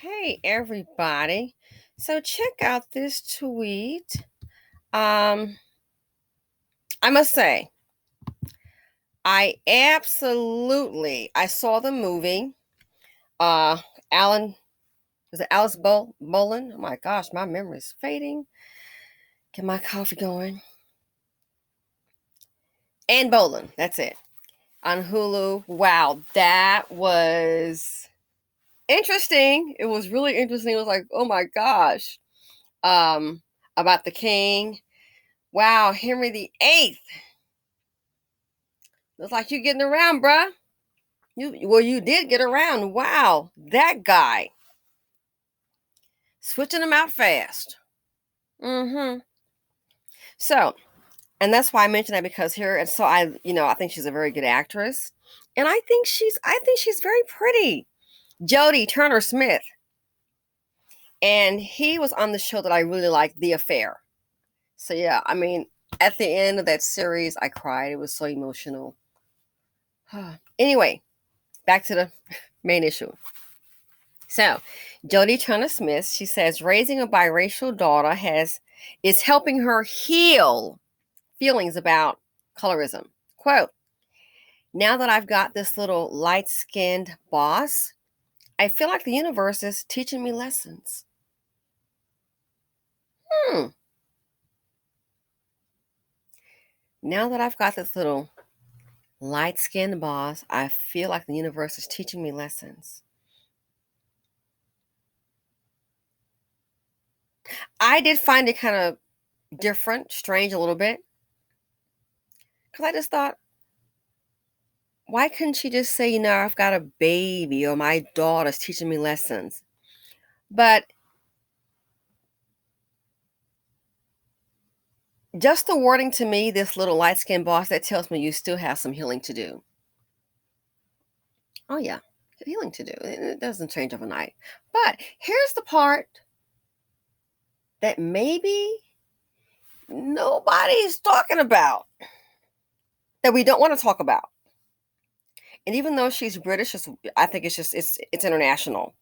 Hey everybody. So check out this tweet. Um I must say, I saw the movie. Uh Alan was it Alice Bolin? Oh my gosh, my memory's fading. Get my coffee going. And Bolin, that's it. On Hulu. Wow, that was interesting. It was really interesting. It was like, oh my gosh. Um about the king. Wow, Henry VIII. Looks like you getting around, bruh. You did get around. Wow, that guy. Switching them out fast. Mm-hmm. So, and that's why I mentioned that because here, and so I think she's a very good actress. And I think she's very pretty. Jody Turner Smith. And he was on the show that I really liked, The Affair. So yeah, I mean, at the end of that series, I cried. It was so emotional. Anyway, back to the main issue. So, Jody Turner Smith, she says raising a biracial daughter is helping her heal feelings about colorism. Quote, now that I've got this little light-skinned boss, I feel like the universe is teaching me lessons. Now that I've got this little light-skinned boss, I feel like the universe is teaching me lessons. I did find it kind of different, strange a little bit. Because I just thought, why couldn't she just say, I've got a baby or my daughter's teaching me lessons? But just the wording to me, this little light skinned boss, that tells me you still have some healing to do. Oh, yeah, healing to do. It doesn't change overnight. But here's the part that maybe nobody's talking about, that we don't want to talk about. And even though she's British, I think it's international.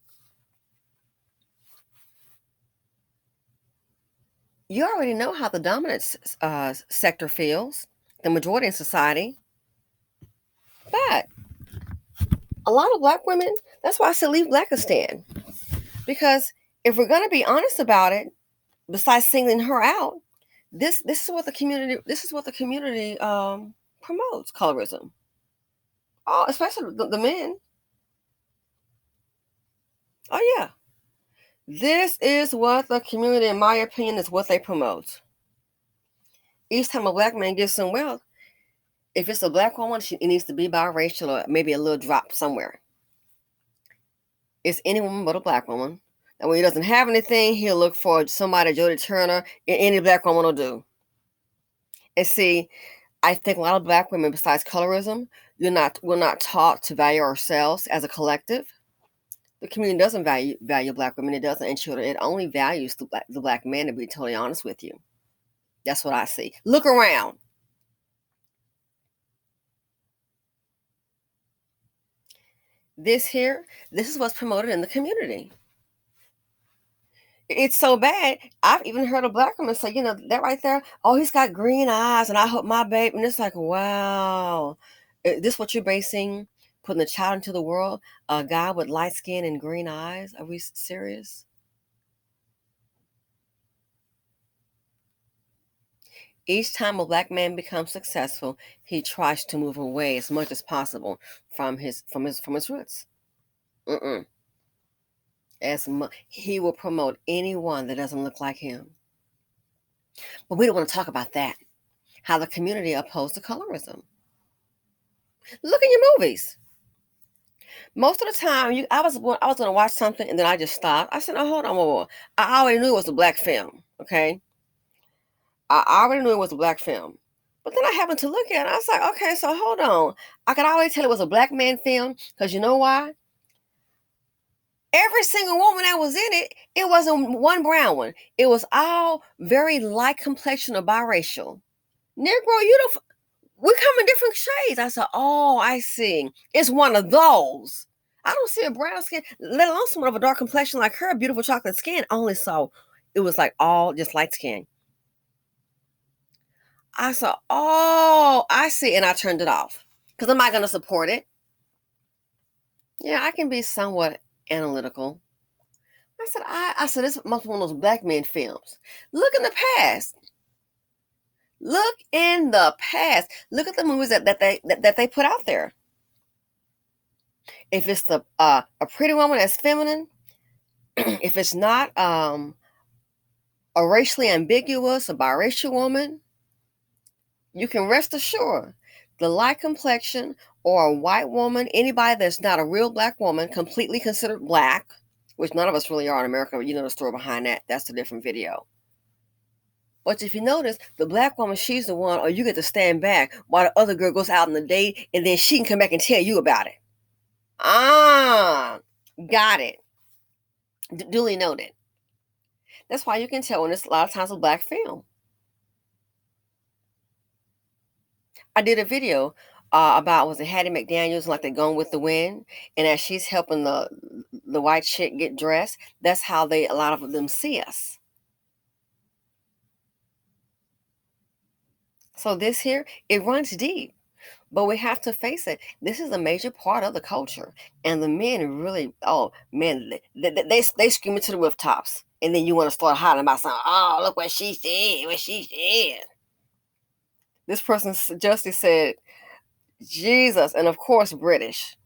You already know how the dominant sector feels, the majority in society. But a lot of black women, that's why I said leave Blackistan. Because if we're going to be honest about it, besides singling her out, this is what the community promotes, colorism. Oh, especially the men. Oh yeah, this is what the community, in my opinion, is what they promote. Each time a black man gets some wealth, if it's a black woman, it needs to be biracial or maybe a little drop somewhere. It's any woman but a black woman. And when he doesn't have anything, he'll look for somebody, Jody Turner, and any black woman will do. And see, I think a lot of black women, besides colorism, we're not taught to value ourselves as a collective. The community doesn't value black women. It doesn't, and children. It only values the black man, to be totally honest with you. That's what I see. Look around. This is what's promoted in the community. It's so bad. I've even heard a black woman say, that right there, oh, he's got green eyes, and I hope my baby. And it's like, wow, is this what you're basing putting the child into the world? A guy with light skin and green eyes? Are we serious? Each time a black man becomes successful, he tries to move away as much as possible from his roots. Mm-mm. He will promote anyone that doesn't look like him. But we don't want to talk about that. How the community upholds the colorism. Look in your movies. Most of the time, I was going to watch something and then I just stopped. I said, "Oh, hold on, I already knew it was a black film. Okay, I already knew it was a black film." But then I happened to look at it and I was like, okay, so hold on. I could already tell it was a black man film because you know why? Every single woman that was in it, it wasn't one brown one. It was all very light complexion or biracial. Negro, we come in different shades. I said, oh, I see. It's one of those. I don't see a brown skin, let alone someone of a dark complexion like her, beautiful chocolate skin. I only saw it was like all just light skin. I saw, oh, I see, and I turned it off because I'm not going to support it. Yeah, I can be somewhat analytical. I said, this must be one of those black men films. Look in the past. Look in the past. Look at the movies that they put out there. If it's the a pretty woman that's feminine, if it's not a racially ambiguous, a biracial woman, you can rest assured the light complexion or a white woman, anybody that's not a real black woman, completely considered black, which none of us really are in America, but you know the story behind that. That's a different video. But if you notice, the black woman, she's the one, or you get to stand back while the other girl goes out on the date, and then she can come back and tell you about it. Ah, got it. Duly noted. That's why you can tell when it's a lot of times a black film. I did a video about, was it Hattie McDaniels, like they're Gone with the Wind, and as she's helping the white chick get dressed, that's how a lot of them see us. So this here, it runs deep. But we have to face it. This is a major part of the culture, and the men really, oh man, they scream it to the rooftops, and then you want to start hollering about something. Oh, look what she said! What she said. This person, Justice, said Jesus, and of course British.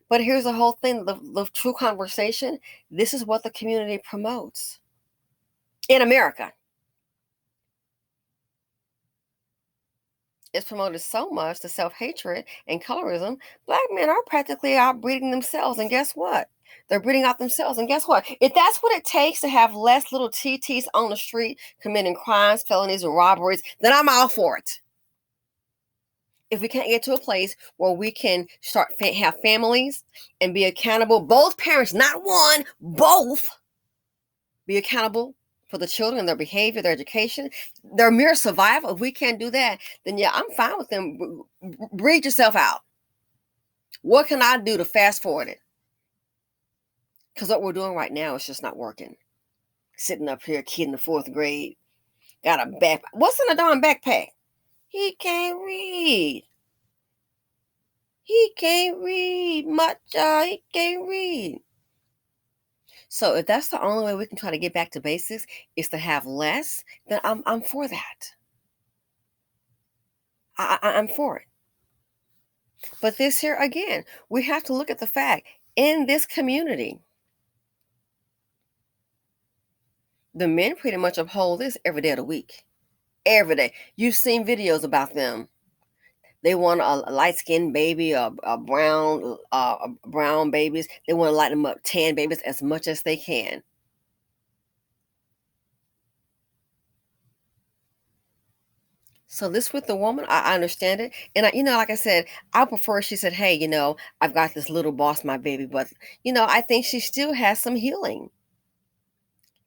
But here's the whole thing: the true conversation. This is what the community promotes in America. It's promoted so much, the self-hatred and colorism. Black men are practically outbreeding themselves, and guess what? They're breeding out themselves, and guess what? If that's what it takes to have less little TTs on the street committing crimes, felonies, and robberies, then I'm all for it. If we can't get to a place where we can start have families and be accountable, both parents, not one, both, be accountable for the children and their behavior, their education, their mere survival. If we can't do that, then yeah, I'm fine with them. Breed yourself out. What can I do to fast forward it? Because what we're doing right now is just not working. Sitting up here, kid in the 4th grade, got a backpack. What's in a darn backpack? He can't read. He can't read much. He can't read. So if that's the only way we can try to get back to basics is to have less, then I'm for that. I'm for it. But this here again, we have to look at the fact in this community, the men pretty much uphold this every day of the week. Every day. You've seen videos about them. They want a light-skinned baby, a brown babies. They want to light them up, tan babies as much as they can. So this with the woman, I understand it. And like I said, I prefer she said, hey, I've got this little boss, my baby, but I think she still has some healing.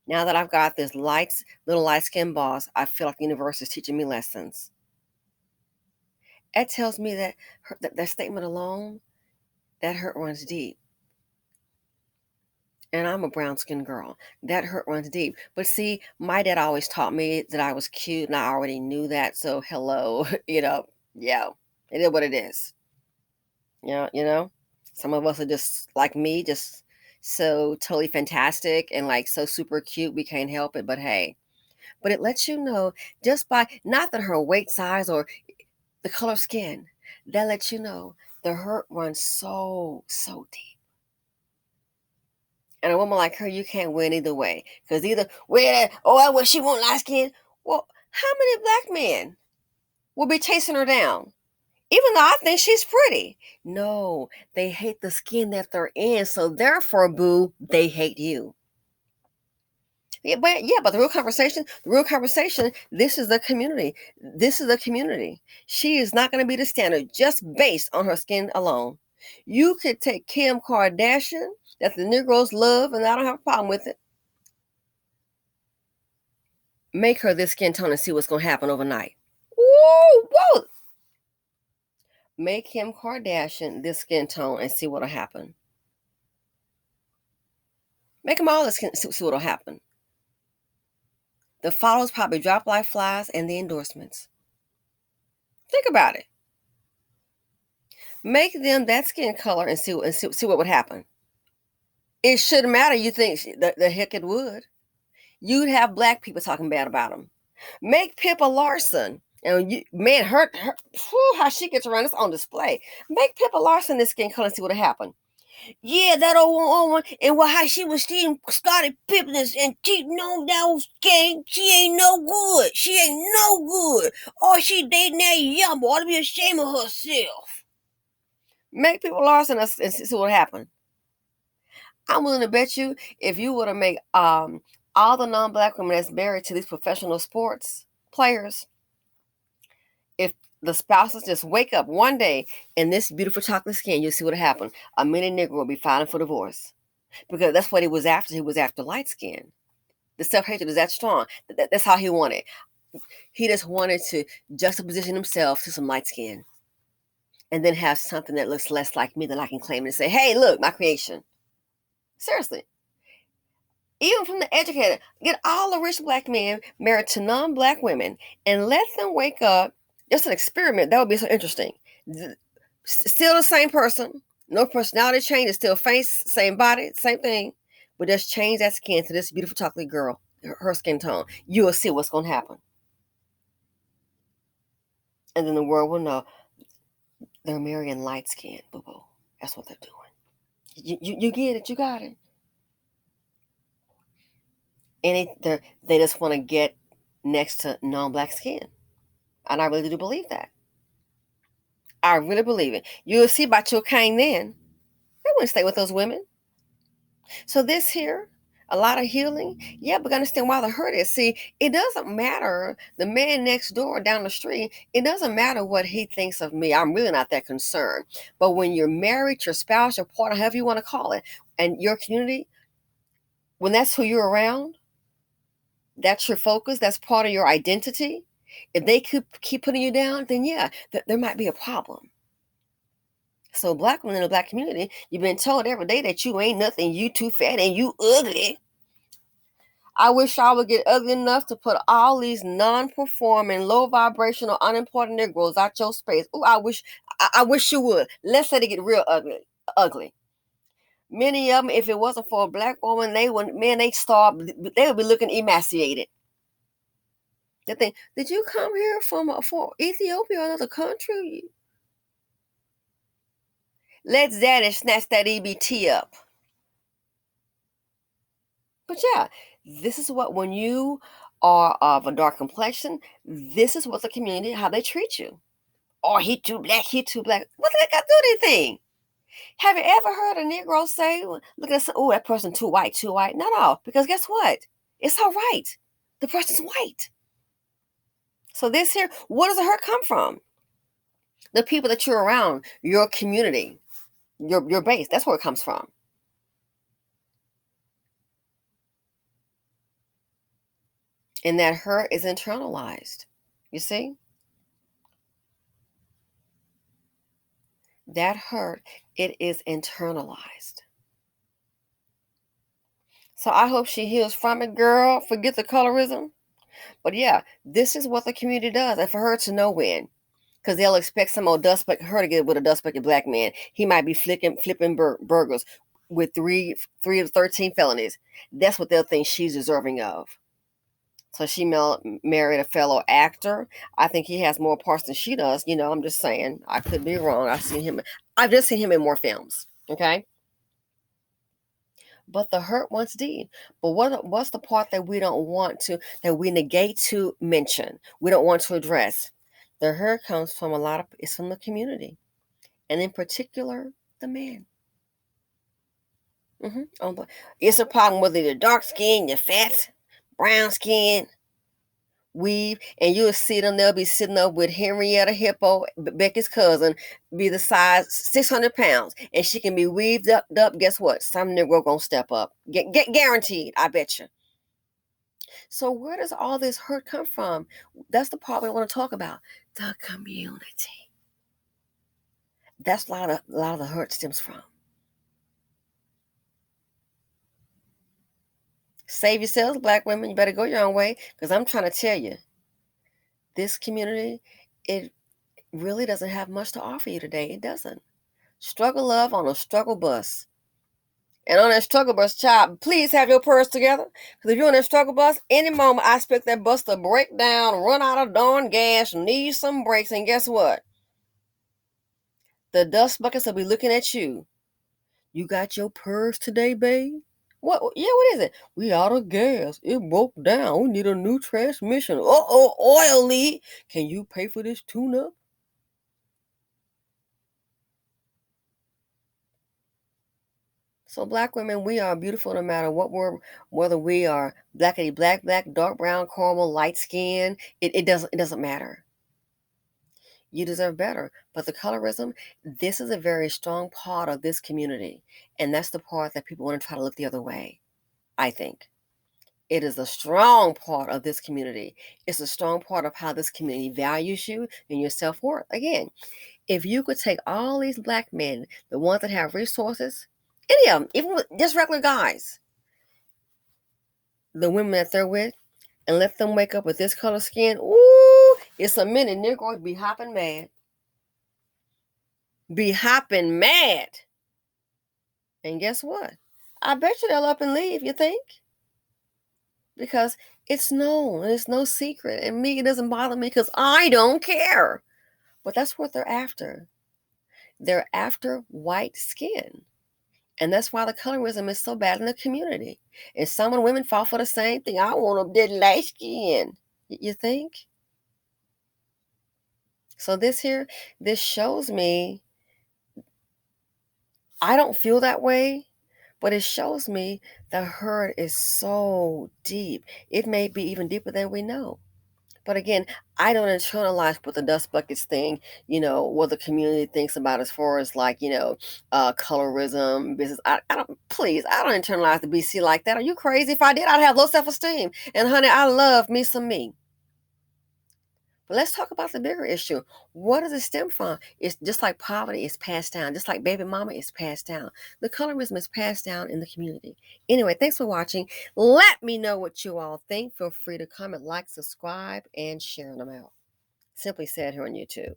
Now that I've got this little light-skinned boss, I feel like the universe is teaching me lessons. That tells me that that statement alone, that hurt runs deep. And I'm a brown-skinned girl. That hurt runs deep. But see, my dad always taught me that I was cute, and I already knew that. So hello, yeah, it is what it is. Yeah. Some of us are just like me, just so totally fantastic and like so super cute, we can't help it. But hey, but it lets you know just by not that her weight size or the color of skin, that lets you know the hurt runs so deep. And a woman like her, you can't win either way. Because either, well, she won't light skin. Well, how many black men will be chasing her down? Even though I think she's pretty. No, they hate the skin that they're in. So therefore, boo, they hate you. But the real conversation, this is the community. This is the community. She is not going to be the standard just based on her skin alone. You could take Kim Kardashian, that the Negroes love, and I don't have a problem with it. Make her this skin tone and see what's going to happen overnight. Whoa! Make Kim Kardashian this skin tone and see what'll happen. Make them all the skin, see what'll happen. The followers probably drop like flies and the endorsements. Think about it. Make them that skin color and see what would happen. It shouldn't matter. You think the heck it would. You'd have black people talking bad about them. Make Pippa Larson, and man, how she gets around. It's on display. Make Pippa Larson this skin color and see what'll happen. Yeah, that old one, and how she was stealing Scottie Pippins and cheating on that gang. She ain't no good. She ain't no good. Or she dating that young boy to be ashamed of herself. Make Pippa Larson and see what happened. I'm willing to bet you if you were to make all the non-black women that's married to these professional sports players, if the spouses just wake up one day in this beautiful chocolate skin, you'll see what happened. A mini Negro will be filing for divorce. Because that's what he was after. He was after light skin. The self-hatred is that strong. That's how he wanted. He just wanted to juxtaposition himself to some light skin. And then have something that looks less like me that I can claim and say, hey, look, my creation. Seriously. Even from the educated, get all the rich black men married to non-black women and let them wake up. Just an experiment. That would be so interesting. Still the same person. No personality change. It's still face, same body, same thing. But just change that skin to this beautiful chocolate girl, her skin tone. You will see what's going to happen. And then the world will know they're marrying light skin, boo-boo. That's what they're doing. You get it. You got it. And they just want to get next to non-black skin. And I really do believe that. I really believe it. You'll see about your kind then. They wouldn't stay with those women. So this here, a lot of healing. Yeah, but understand why the hurt is. See, it doesn't matter. The man next door down the street, it doesn't matter what he thinks of me. I'm really not that concerned. But when you're married, your spouse, your partner, however you want to call it, and your community, when that's who you're around, that's your focus, that's part of your identity. If they could keep putting you down, then yeah, there might be a problem. So black women in the black community, you've been told every day that you ain't nothing, you too fat and you ugly. I wish I would get ugly enough to put all these non-performing, low vibrational, unimportant Negroes out your space. Ooh, I wish you would. Let's say they get real ugly. Ugly. Many of them, if it wasn't for a black woman, they would they would be looking emaciated. They think, did you come here from Ethiopia or another country? Let's daddy snatch that EBT up. But yeah, this is what, when you are of a dark complexion, this is what the community, how they treat you. Oh, he too black, he too black. What did that got to do with anything? Have you ever heard a Negro say, look at oh, that person too white, too white? No, because guess what? It's all right. The person's white. So this here, where does the hurt come from? The people that you're around, your community, your base. That's where it comes from. And that hurt is internalized. You see? That hurt, it is internalized. So I hope she heals from it, girl. Forget the colorism. But yeah, this is what the community does. And for her to know when. Because they'll expect some old her to get with a dust bucket black man. He might be flipping burgers with three of 13 felonies. That's what they'll think she's deserving of. So she married a fellow actor. I think he has more parts than she does. You know, I'm just saying. I could be wrong. I've just seen him in more films. Okay. But the hurt once did. But what's the part that we don't want to, that we negate to mention? We don't want to address. The hurt comes from it's from the community. And in particular, the man. It's a problem whether you're dark skin, you're fat, brown skin, weave, and you'll see them. They'll be sitting up with Henrietta Hippo, Becky's cousin, be the size 600 pounds, and she can be weaved up. Guess what? Some Negro gonna step up. Get guaranteed. I bet you. So where does all this hurt come from? That's the part we want to talk about. The community. That's a lot of the hurt stems from. Save yourselves, black women. You better go your own way. Because I'm trying to tell you, this community, it really doesn't have much to offer you today. It doesn't. Struggle love on a struggle bus. And on that struggle bus, child, please have your purse together. Because if you're on that struggle bus, any moment I expect that bus to break down, run out of darn gas, need some brakes, and guess what? The dust buckets will be looking at you. You got your purse today, babe? What? Yeah, what is it? We out of gas. It broke down. We need a new transmission. Uh-oh, oil leak. Can you pay for this tune-up? So black women, we are beautiful no matter what whether we are blackity black, dark brown, caramel, light skin. It doesn't matter. You deserve better. But the colorism, this is a very strong part of this community. And that's the part that people want to try to look the other way, I think. It is a strong part of this community. It's a strong part of how this community values you and your self-worth. Again, if you could take all these black men, the ones that have resources, any of them, even just regular guys, the women that they're with, and let them wake up with this color skin, ooh, it's a minute they're going to be hopping mad. Be hopping mad. And guess what? I bet you they'll up and leave, you think? Because it's known and it's no secret. And me, it doesn't bother me because I don't care. But that's what they're after. They're after white skin. And that's why the colorism is so bad in the community. And some of the women fall for the same thing. I want a dead light skin. You think? So this shows me I don't feel that way, but it shows me the hurt is so deep. It may be even deeper than we know. But again, I don't internalize what the dust buckets thing, what the community thinks about as far as like, colorism, business. I don't, please, I don't internalize the BC like that. Are you crazy? If I did, I'd have low self-esteem. And honey, I love me some me. But let's talk about the bigger issue. What does it stem from? It's just like poverty is passed down, just like baby mama is passed down. The colorism is passed down in the community. Anyway, thanks for watching. Let me know what you all think. Feel free to comment, like, subscribe, and share them out. Simply Said here on YouTube.